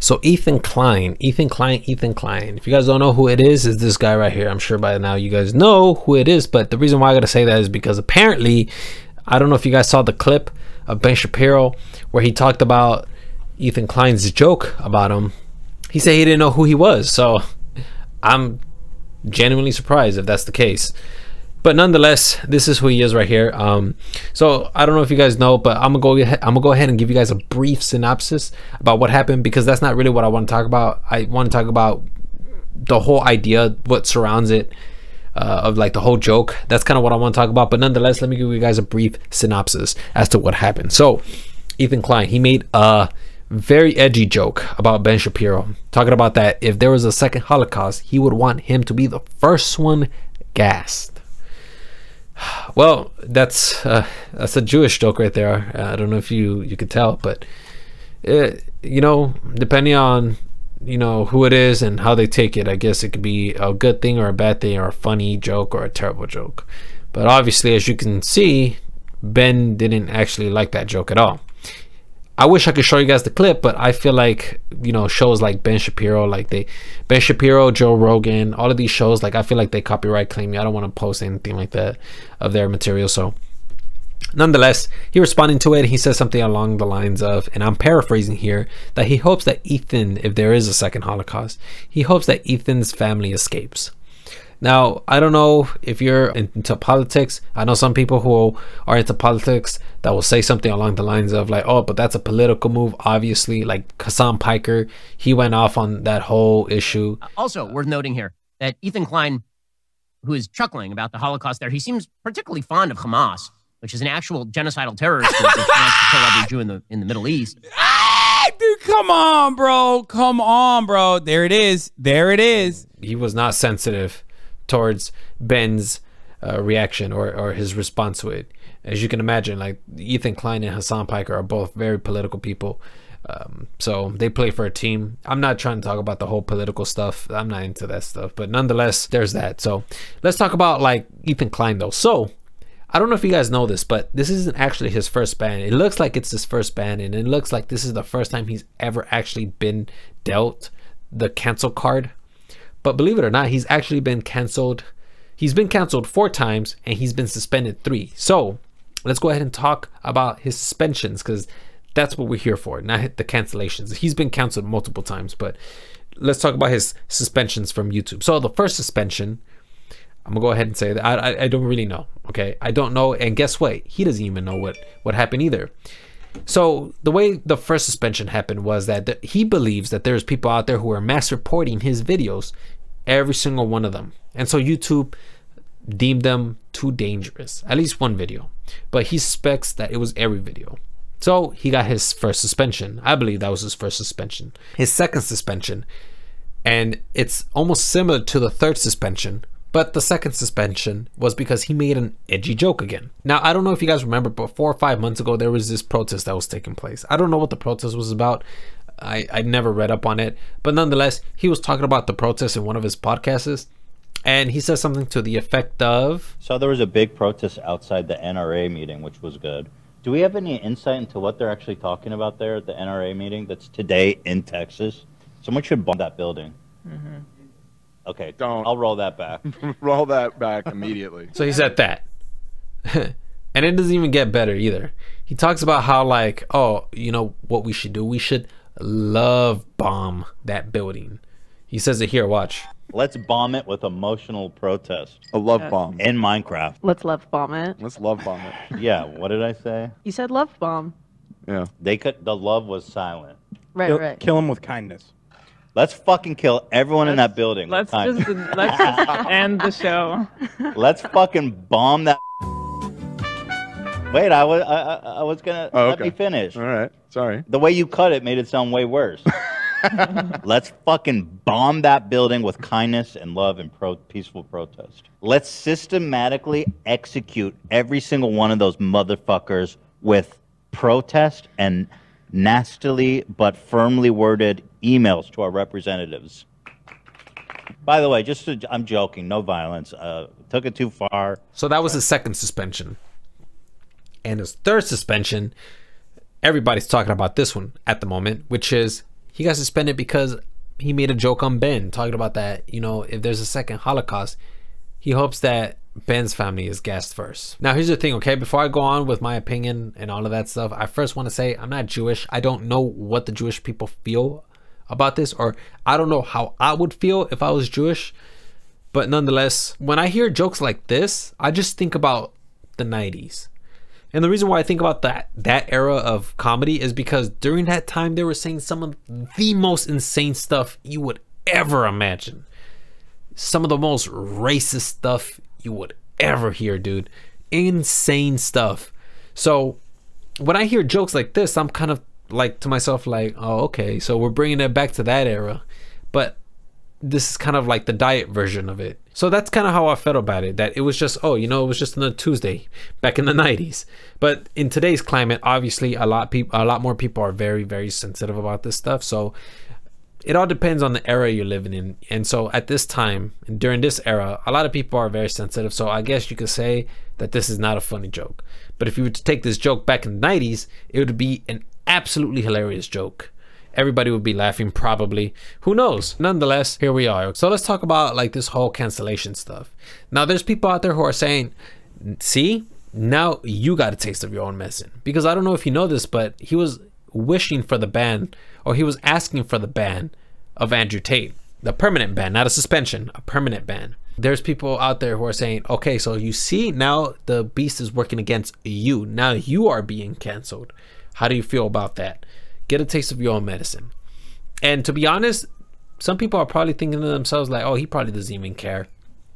So Ethan Klein. If you guys don't know who it is this guy right here. I'm sure by now you guys know who it is, but the reason why I gotta say that is because apparently, I don't know if you guys saw the clip of Ben Shapiro where he talked about Ethan Klein's joke about him. He said he didn't know who he was, so I'm genuinely surprised if that's the case. But nonetheless, this is who he is right here. So I don't know if you guys know, but I'm gonna go ahead and give you guys a brief synopsis about what happened, because that's not really what I want to talk about. I want to talk about the whole idea, what surrounds it, of like the whole joke. That's kind of what I want to talk about. But nonetheless, let me give you guys a brief synopsis as to what happened. So Ethan Klein, he made a very edgy joke about Ben Shapiro, talking about that if there was a second Holocaust, he would want him to be the first one gassed. Well, that's a Jewish joke right there. I don't know if you could tell, but you know, depending on who it is and how they take it, I guess it could be a good thing or a bad thing, or a funny joke or a terrible joke. But obviously, as you can see, Ben didn't actually like that joke at all. I wish I could show you guys the clip, but I feel like, shows like Ben Shapiro, Ben Shapiro, Joe Rogan, all of these shows, like I feel like they copyright claim me. I don't want to post anything like that of their material. So nonetheless, he responding to it, he says something along the lines of, and I'm paraphrasing here, that he hopes that Ethan, if there is a second Holocaust, he hopes that Ethan's family escapes. Now, I don't know if you're into politics. I know some people who are into politics that will say something along the lines of like, oh, but that's a political move, obviously. Like Hassan Piker, he went off on that whole issue. Also worth noting here that Ethan Klein, who is chuckling about the Holocaust there, he seems particularly fond of Hamas, which is an actual genocidal terrorist group that wants to kill every Jew in the Middle East. Dude, come on, bro. Come on, bro. There it is. There it is. He was not sensitive towards Ben's reaction or his response to it. As you can imagine, like Ethan Klein and Hassan Piker are both very political people, so they play for a team. I'm not trying to talk about the whole political stuff. I'm not into that stuff, but nonetheless, there's that. So let's talk about like Ethan Klein though. So I don't know if you guys know this, but this isn't actually his first ban. It looks like it's his first ban, and it looks like this is the first time he's ever actually been dealt the cancel card. But believe it or not, he's actually been canceled. He's been canceled 4 times and he's been suspended 3. So let's go ahead and talk about his suspensions, because that's what we're here for, not the cancellations. He's been canceled multiple times, but let's talk about his suspensions from YouTube. So the first suspension, I'm gonna go ahead and say that I don't really know. Okay, I don't know, and guess what? He doesn't even know what happened either. So the way the first suspension happened was that he believes that there's people out there who are mass reporting his videos, every single one of them, and so YouTube deemed them too dangerous, at least one video, but he suspects that it was every video. So he got his first suspension. I believe that was his first suspension. His second suspension, and it's almost similar to the third suspension, but the second suspension was because he made an edgy joke again. Now, I don't know if you guys remember, but 4 or 5 months ago, there was this protest that was taking place. I don't know what the protest was about. I never read up on it. But nonetheless, he was talking about the protest in one of his podcasts. And he says something to the effect of... So there was a big protest outside the NRA meeting, which was good. Do we have any insight into what they're actually talking about there at the NRA meeting that's today in Texas? Someone should bomb that building. Mm-hmm. Okay, don't. I'll roll that back. Roll that back immediately. So he said that. And it doesn't even get better either. He talks about how like, oh, you know what we should do? We should love bomb that building. He says it here, watch. Let's bomb it with emotional protest. A love bomb. In Minecraft. Let's love bomb it. Let's love bomb it. Yeah, what did I say? You said love bomb. Yeah. The love was silent. Right. Kill him with kindness. Let's fucking kill everyone in that building. Let's just end the show. Let's fucking bomb that. Wait, I was gonna let me finish. All right, sorry. The way you cut it made it sound way worse. Let's fucking bomb that building with kindness and love and peaceful protest. Let's systematically execute every single one of those motherfuckers with protest and nastily but firmly worded emails to our representatives. By the way, I'm joking, no violence. Took it too far. So that was his second suspension. And his third suspension, everybody's talking about this one at the moment, which is he got suspended because he made a joke on Ben, talking about that, you know, if there's a second Holocaust, he hopes that Ben's family is gassed first. Now, here's the thing, okay? Before I go on with my opinion and all of that stuff, I first want to say I'm not Jewish. I don't know what the Jewish people feel about this, or I don't know how I would feel if I was Jewish. But nonetheless, when I hear jokes like this, I just think about the 90s. And the reason why I think about that era of comedy is because during that time, they were saying some of the most insane stuff you would ever imagine. Some of the most racist stuff you would ever hear, dude. Insane stuff. So when I hear jokes like this, I'm kind of like to myself like, oh, okay, so we're bringing it back to that era. But this is kind of like the diet version of it. So that's kind of how I felt about it, that it was just, oh, you know, it was just another Tuesday back in the 90s. But in today's climate, obviously a lot more people are very, very sensitive about this stuff. So it all depends on the era you're living in. And so at this time and during this era, a lot of people are very sensitive. So I guess you could say that this is not a funny joke. But if you were to take this joke back in the 90s, it would be an absolutely hilarious joke. Everybody would be laughing, probably. Who knows? Nonetheless, here we are. So let's talk about like this whole cancellation stuff. Now, there's people out there who are saying, see, now you got a taste of your own medicine. Because I don't know if you know this, but he was wishing for the ban, or he was asking for the ban of Andrew Tate. The permanent ban, not a suspension, a permanent ban. There's people out there who are saying, okay, so you see, now the beast is working against you. Now you are being canceled. How do you feel about that? Get a taste of your own medicine. And to be honest, some people are probably thinking to themselves like, oh, he probably doesn't even care.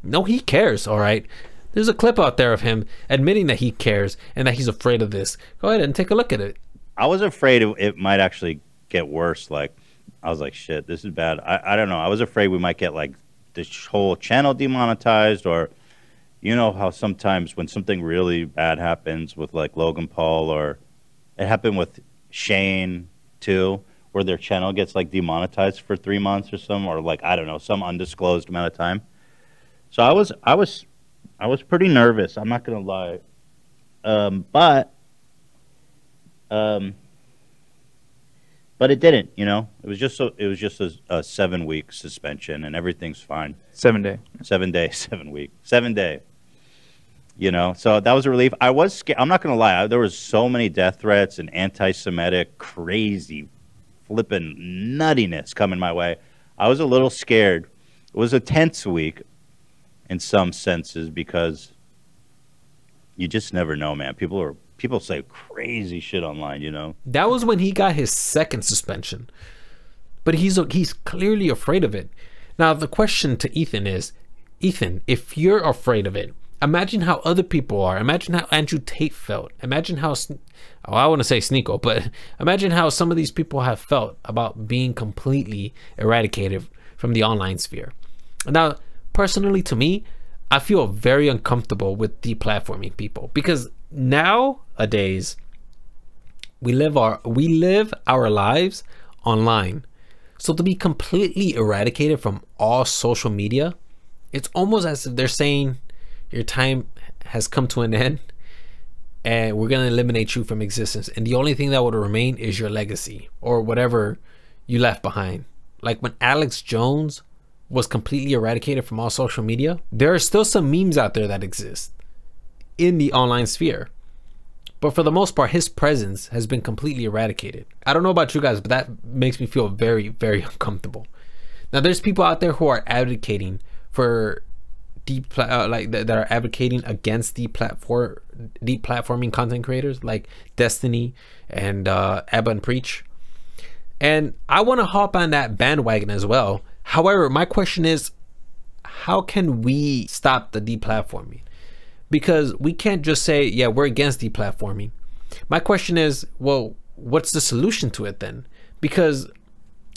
No, he cares, all right? There's a clip out there of him admitting that he cares and that he's afraid of this. Go ahead and take a look at it. I was afraid it might actually get worse. Like, I was like, shit, this is bad. I don't know. I was afraid we might get like this whole channel demonetized, or you know how sometimes when something really bad happens with like Logan Paul, or it happened with Shane too, where their channel gets like demonetized for 3 months or some, or like, I don't know, some undisclosed amount of time. So I was pretty nervous, I'm not gonna lie. But it didn't, you know. It was just a 7-week suspension and everything's fine. 7 day. 7 day, 7 week, 7 day. You know, so that was a relief. I was scared. I'm not going to lie. There was so many death threats and anti-Semitic, crazy, flipping nuttiness coming my way. I was a little scared. It was a tense week in some senses because you just never know, man. People say crazy shit online, you know. That was when he got his second suspension. But he's clearly afraid of it. Now, the question to Ethan is, Ethan, if you're afraid of it, imagine how other people are. Imagine how Andrew Tate felt. Imagine how, I want to say Sneeko, but imagine how some of these people have felt about being completely eradicated from the online sphere. Now, personally to me, I feel very uncomfortable with deplatforming people because nowadays we live our lives online. So to be completely eradicated from all social media, it's almost as if they're saying, your time has come to an end and we're going to eliminate you from existence. And the only thing that would remain is your legacy or whatever you left behind. Like when Alex Jones was completely eradicated from all social media, there are still some memes out there that exist in the online sphere. But for the most part, his presence has been completely eradicated. I don't know about you guys, but that makes me feel very, very uncomfortable. Now, there's people out there who are advocating for that are advocating against deplatforming content creators like Destiny and Abba and Preach, and I want to hop on that bandwagon as well. However, my question is, how can we stop the deplatforming? Because we can't just say, yeah, we're against deplatforming. My question is, well, what's the solution to it then? Because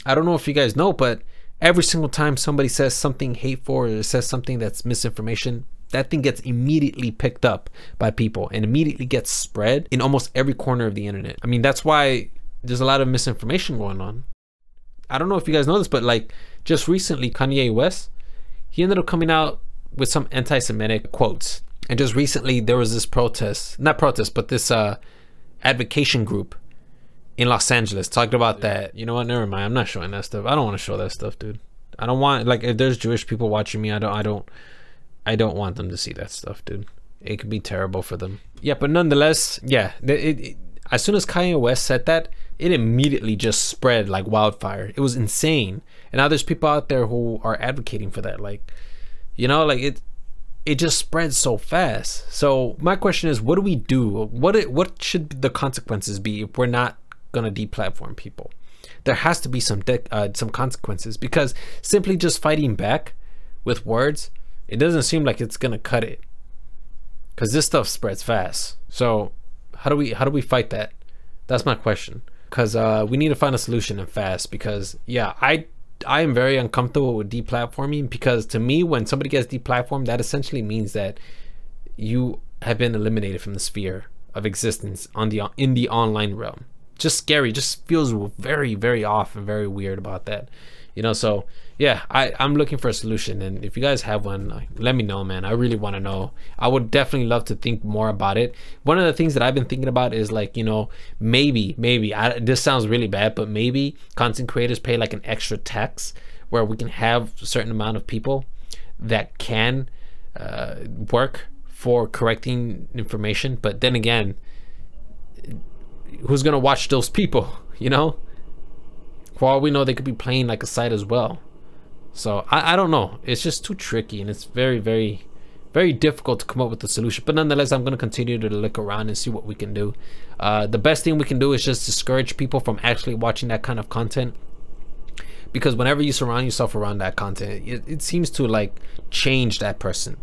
I don't know if you guys know, but every single time somebody says something hateful or says something that's misinformation, that thing gets immediately picked up by people and immediately gets spread in almost every corner of the internet. I mean, that's why there's a lot of misinformation going on. I don't know if you guys know this, but like just recently, Kanye West, he ended up coming out with some anti-Semitic quotes. And just recently there was this protest, not protest, but this advocation group in Los Angeles talked about that. You know what? Never mind. I'm not showing that stuff. I don't want to show that stuff, dude. I don't want, like, if there's Jewish people watching me, I don't want them to see that stuff, dude. It could be terrible for them. Yeah, but nonetheless, yeah. As soon as Kanye West said that, it immediately just spread like wildfire. It was insane. And now there's people out there who are advocating for that. Like, you know, like it just spreads so fast. So my question is, what do we do? What should the consequences be if we're not gonna deplatform people? There has to be some consequences, because simply just fighting back with words, it doesn't seem like it's gonna cut it, because this stuff spreads fast. So how do we fight that? That's my question. Because we need to find a solution and fast. Because yeah, I am very uncomfortable with deplatforming, because to me, when somebody gets deplatformed, that essentially means that you have been eliminated from the sphere of existence in the online realm. Just scary, just feels very, very off and very weird about that, you know. So yeah, I'm looking for a solution, and if you guys have one, like, let me know, man. I really want to know. I would definitely love to think more about it. One of the things that I've been thinking about is, like, you know, maybe this sounds really bad, but maybe content creators pay like an extra tax where we can have a certain amount of people that can work for correcting information. But then again, who's gonna watch those people, you know? For all we know, they could be playing like a site as well. So I don't know. It's just too tricky, and it's very, very, very difficult to come up with a solution. But nonetheless, I'm gonna continue to look around and see what we can do. The best thing we can do is just discourage people from actually watching that kind of content, because whenever you surround yourself around that content, it seems to like change that person.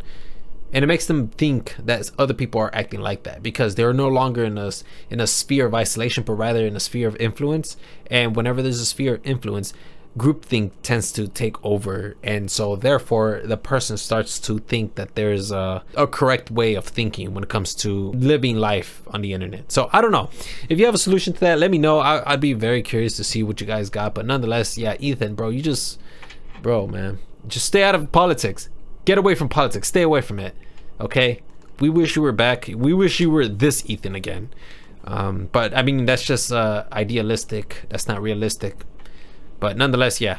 And it makes them think that other people are acting like that, because they're no longer in a sphere of isolation, but rather in a sphere of influence. And whenever there's a sphere of influence, groupthink tends to take over. And so therefore, the person starts to think that there's a correct way of thinking when it comes to living life on the internet. So I don't know. If you have a solution to that, let me know. I'd be very curious to see what you guys got. But nonetheless, yeah, Ethan, bro, bro, man, just stay out of politics. Get away from politics. Stay away from it. Okay? We wish you were back. We wish you were this Ethan again. But I mean, that's just idealistic. That's not realistic. But nonetheless, yeah.